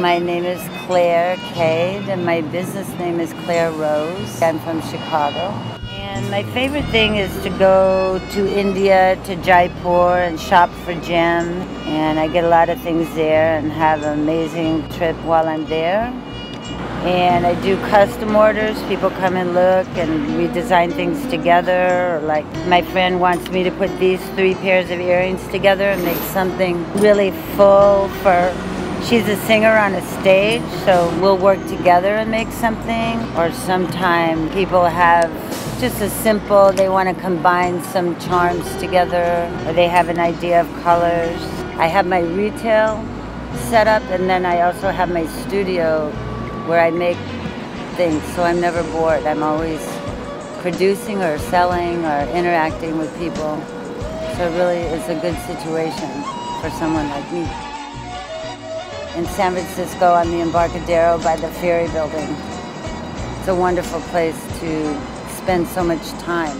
My name is Claire Cade, and my business name is Claire Rose. I'm from Chicago. And my favorite thing is to go to India, to Jaipur, and shop for Jem. And I get a lot of things there and have an amazing trip while I'm there. And I do custom orders. People come and look, and we design things together. Like my friend wants me to put these 3 pairs of earrings together and make something really full for... She's a singer on a stage, so we'll work together and make something. Or sometimes people have just a simple, they want to combine some charms together, or they have an idea of colors. I have my retail set up, and then I also have my studio where I make things, so I'm never bored. I'm always producing or selling or interacting with people. So it really is a good situation for someone like me. In San Francisco on the Embarcadero by the Ferry Building. It's a wonderful place to spend so much time.